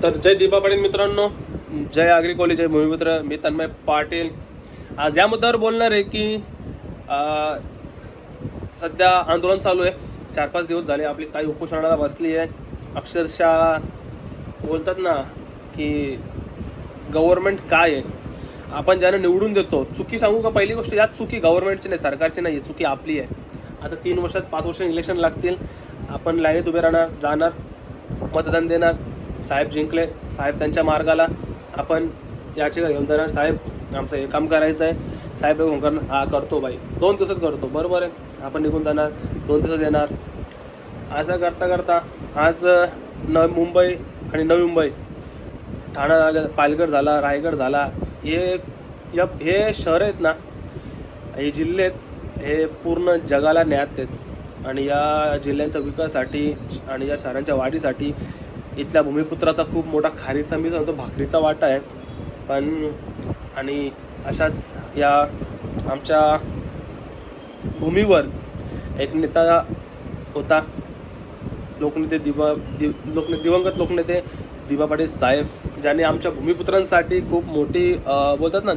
तर जय दिबा पाटील मित्रांनो, जय आगरी कोली, जय भूमिपुत्र. मी तन्मय पाटील. आज या मुद्द्यावर बोलणार आहे की सध्या आंदोलन चालू आहे. 4-5 दिवस झाले आपली ताई उपोषणाला बसली आहे. अक्षरशः बोलतात ना की गव्हर्नमेंट काय आहे, आपण ज्यानं निवडून देतो. चुकी सांगू का, पहिली गोष्ट यात चुकी गव्हर्नमेंटची नाही, सरकारची नाही आहे, चुकी आपली आहे. आता 3 वर्षात 5 वर्ष इलेक्शन लागतील, आपण लाईनीत उभे राहणार, जाणार, मतदान देणार. साहेब जिंकले, साहेब त्यांच्या मार्गाला, आपण याचिका घेऊन जाणार. साहेब आमचं हे काम करायचं आहे, साहेब हे करणार, हा करतो बाई, 2 दिवसात करतो, बरोबर आहे. आपण निघून जाणार, 2 दिवसात येणार. असं करता करता आज मुंबई आणि नवी मुंबई, ठाणा झालं, पालघर झाला, रायगड झाला, हे शहर आहेत ना, हे जिल्हे आहेत, हे पूर्ण जगाला ज्ञात आहेत. आणि या जिल्ह्यांच्या विकासासाठी आणि या शहरांच्या वाढीसाठी इथल्या भूमिपुत्राचा खूप मोठा खारीचा, मी सांगतो भाकरीचा वाटा आहे. पण आणि अशाच या आमच्या भूमीवर एक नेता होता, दिवंगत लोकनेते दिबा पाटील साहेब, ज्याने आमच्या भूमिपुत्रांसाठी खूप मोठी बोलतात ना,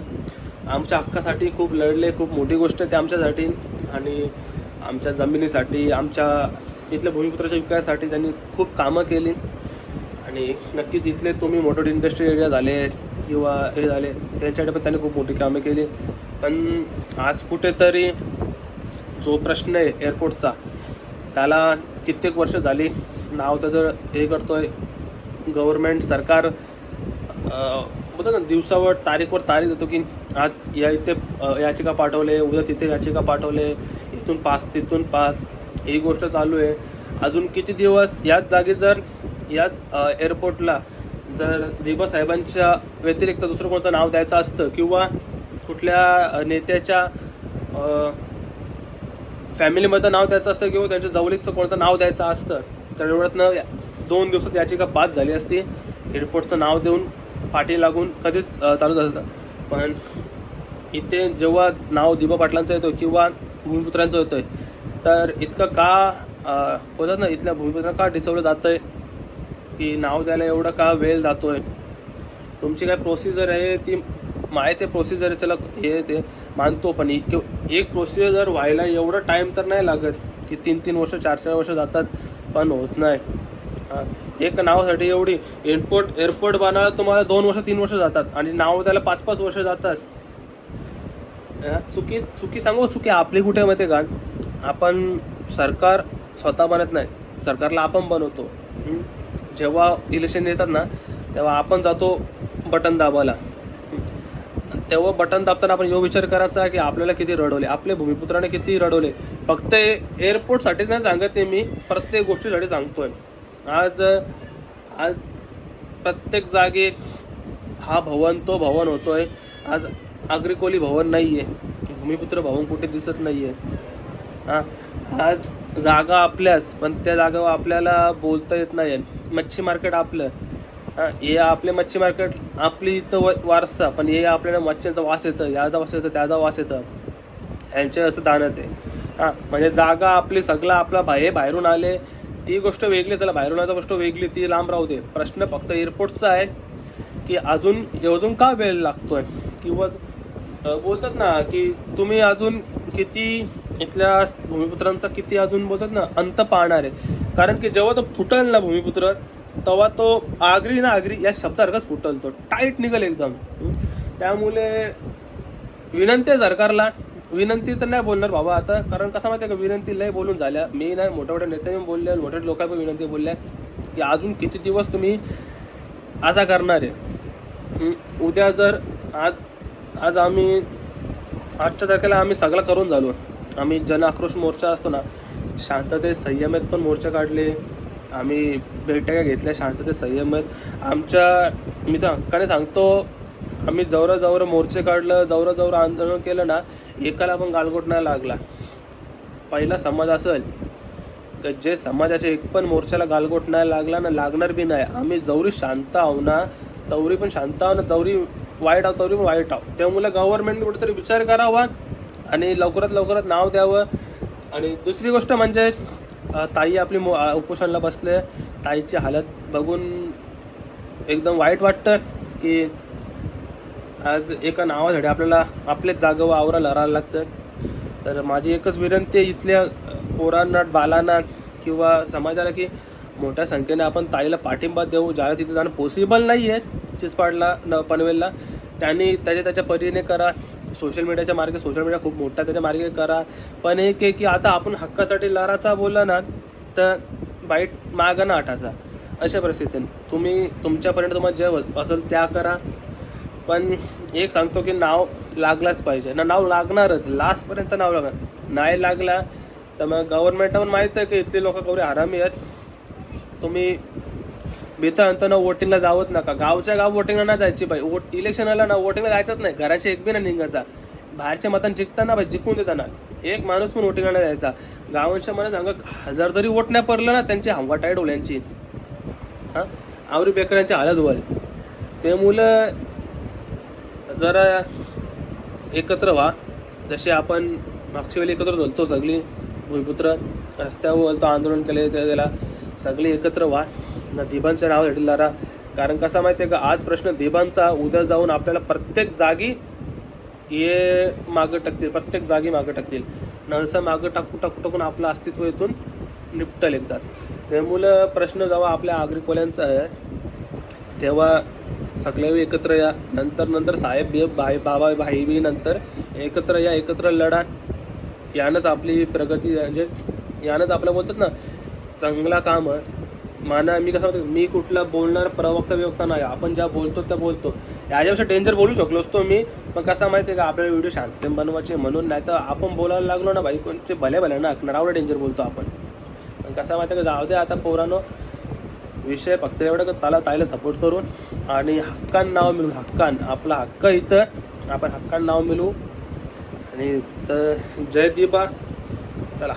आमच्या हक्कासाठी खूप लढले. खूप मोठी गोष्ट आहे ते आमच्यासाठी, आणि आमच्या जमिनीसाठी, आमच्या इथल्या भूमिपुत्राच्या विकासासाठी त्यांनी खूप कामं केली. आणि नक्कीच इथले तुम्ही मोठे इंडस्ट्री एरिया झाले किंवा हे झाले, त्यांच्याकडे पण त्यांनी खूप मोठी कामं केली. पण आज कुठेतरी जो प्रश्न आहे एअरपोर्टचा, त्याला कित्येक वर्ष झाली, नाव त्याचं हे करतोय गव्हर्नमेंट, सरकार. बोलतात ना, दिवसावर तारीखवर तारीख देतो की आज या इथे याचिका पाठवले, उद्या तिथे याचिका पाठवले, इथून पास तिथून पास, ही गोष्ट चालू आहे. अजून किती दिवस याच जागी, जर याच एअरपोर्टला जर दिबा साहेबांच्या व्यतिरिक्त दुसरं कोणतं नाव द्यायचं असतं किंवा कुठल्या नेत्याच्या फॅमिलीमध्ये नाव द्यायचं असतं किंवा त्यांच्या जवळीचं कोणतं नाव द्यायचं असतं, तर एवढ्यातनं 2 दिवसात याचिका पास झाली असती. एअरपोर्टचं नाव देऊन पाठी लागून कधीच चालू झालं असतं. पण इथे जेव्हा नाव दिबा पाटलांचं येतो किंवा भूमिपुत्रांचं होतं, तर इतकं का बोलतात ना, इथल्या भूमिपुत्रांना का डिसवलं जातं आहे की नाव द्यायला एवढा का वेळ जातो आहे. तुमची काय प्रोसिजर आहे ती माहीत आहे, प्रोसिजर चला हे ते मानतो, पण एक प्रोसिजर व्हायला एवढा टाईम तर नाही लागत की 3-3 वर्ष 4-4 वर्ष जातात, पण होत नाही. एक नावासाठी एवढी एअरपोर्ट बनायला तुम्हाला 2 वर्ष 3 वर्ष जातात आणि नाव द्यायला 5-5 वर्ष जातात. चुकी सांगू, चुकी आपली कुठे माहिती का, आपण सरकार स्वतः बनत नाही, सरकारला आपण बनवतो. जेव्हा इलेक्शन येतात ना, तेव्हा आपण जातो बटन दाबायला. तेव्हा बटन दाबताना आपण यो विचार करायचा की आपल्याला किती रडवले, आपल्या भूमिपुत्राने किती रडवले. फक्त एअरपोर्टसाठीच नाही सांगत आहे मी, प्रत्येक गोष्टीसाठी सांगतोय. आज प्रत्येक जागी हा भवन तो भवन होतोय. आज आगरी कोली भवन नाही आहे, भूमिपुत्र भवन कुठे दिसत नाही आहे. आज जागा आपल्याच, पण त्या जागेवर आपल्याला बोलता येत नाही. मच्छी मार्केट आपलं, हे आपले मच्छी मार्केट आपली इथं वारसा, पण हे आपल्याला मच्छ्यांचा वास येतं, याचा वास येतं, त्याचा वास येतं, ह्यांच्या असं दानत आहे. म्हणजे जागा आपली, सगळं आपला बाहेरून आले ती गोष्ट वेगळी, चला बाहेरून आल्याची गोष्ट वेगळी, ती लांब राहू दे. प्रश्न फक्त एअरपोर्टचा आहे की अजून का वेळ लागतोय, किंवा बोलतात ना की तुम्ही अजून किती इथल्या भूमिपुत्रांचा किती अजून बोलतात ना अंत पाहणार आहे. कारण की जेव्हा तो फुटल ना भूमिपुत्र, तेव्हा तो आगरी या शब्दासारखाच फुटल, तो टाईट निघेल एकदम. त्यामुळे विनंती आहे सरकारला, विनंती तर नाही बोलणार बाबा आता, कारण कसं माहिती आहे का, विनंती लय बोलून झाल्या. मी नाही, मोठ्या नेत्यांनी बोलले, मोठ्या लोकांनी विनंती बोलल्या की अजून किती दिवस तुम्ही असा करणार आहे. उद्या जर आज आम्ही आजच्या तारखेला आम्ही सगळं करून झालो. आम्ही जन आक्रोश मोर्चा असतो ना, शांततेत संयमेत पण मोर्चा काढले, आम्ही बैठका घेतल्या शांततेत संयमेत. आमच्या मी तर हक्काने सांगतो, आम्ही जवळ मोर्चे काढलं, जवळ आंदोलन केलं ना, एकाला पण गालगोट नाही लागला. पहिला समाज असेल की जे समाजाच्या एक पण मोर्चाला गालगोट नाही लागला ना, लागणार बी नाही. आम्ही जवरी शांत आहो ना, तवरी पण शांत आहो ना, जवरी वाईट आहो तवरी पण वाईट आहो. त्यामुळे गव्हर्नमेंटने कुठेतरी विचार करावा आणि लवकरात नाव द्यावं. आणि दुसरी गोष्ट म्हणजे ताई आपली उपोषणाला बसले, ताईची हालत बघून एकदम वाईट वाटतं की आज एका नावासाठी आपल्याला आपल्याच जागेवर आवरायला राहायला लागतं. तर माझी एकच विनंती आहे इथल्या पोरांना, बालांना किंवा समाजाला की मोठ्या संख्येने आपण ताईला पाठिंबा देऊ. ज्याला तिथे जाणं पॉसिबल नाही आहे चिचपाडला पनवेलला, त्यांनी त्याच्या परीने करा. सोशल मीडियाच्या मार्गे, सोशल मीडिया खूप मोठा त्याच्या मार्गे करा. पण एक आहे की आता आपण हक्कासाठी लढाचा बोलला ना तर बाईट मागं ना आठाचा, अशा परिस्थितीने तुम्ही तुमच्यापर्यंत तुम्हाला जे असेल त्या करा. पण एक सांगतो की नाव लागलाच पाहिजे ना, नाव लागणारच, लास्टपर्यंत नाव लागणार. नाही लागला तर मग गव्हर्नमेंटला पण माहीत आहे की इथले लोक केवढे हरामी आहेत. तुम्ही बेता ना वोटिंगला जावत नका. गावच्या गाव वोटिंगला नाही जायची पाहिजे. इलेक्शन आला ना वोटिंगला जायचंच नाही. घराची एक बी नाही निघायचा. बाहेरच्या मतांना जिंकताना भाई जिंकून देताना एक माणूस पण वोटिंगला नाही जायचा. गावांच्या मध्ये सांगा 1000 जरी वोट नाही पडलं ना त्यांची हंवा टाईट होल्यांची, हां आवरी बेकऱ्यांची हालत व्हाल. ते मुलं जरा एकत्र व्हा. जसे आपण मागच्या वेळी एकत्र झोलतो सगळी भूमिपुत्र रस्त्यावर बोलतो, आंदोलन केले त्याला सगळे एकत्र व्हा ना. दिबांच्या नावासाठी लढा. कारण कसा माहिती आहे का, आज प्रश्न दिबांचा, उद्या जाऊन आपल्याला प्रत्येक जागी हे मागं टाकतील, प्रत्येक जागी मागं टाकतील. नसं मागं टाकून आपलं अस्तित्व इथून निपटल एकदाच. त्यामुळं प्रश्न जेव्हा आपल्या आग्रिकोल्यांचा आहे तेव्हा सगळे एकत्र या. नंतर साहेब बाबा भाई बी नंतर एकत्र या, एकत्र लढा. यानंच आपली प्रगती, म्हणजे यानंच आपलं बोलतात ना चांगला काम आहे. मी कसं म्हणतो, मी कुठला बोलणार प्रवक्ता नाही. आपण ज्या बोलतो त्या बोलतो. याच्यापेक्षा डेंजर बोलू शकलो असतो मी, पण कसा माहिती आहे का आपल्याला व्हिडिओ शांततेने बनवायचे म्हणून. नाही तर आपण बोलायला लागलो ना भाई कोणते भले ना नावडं डेंजर बोलतो आपण. पण कसा माहिती आहे का, जाऊ दे आता पोरानो. विषय फक्त एवढं का ताईला सपोर्ट करून आणि हक्कान नाव मिळून, हक्कान आपला हक्क इथं आपण हक्कान नाव मिळू. आणि तर जय दिबा. चला.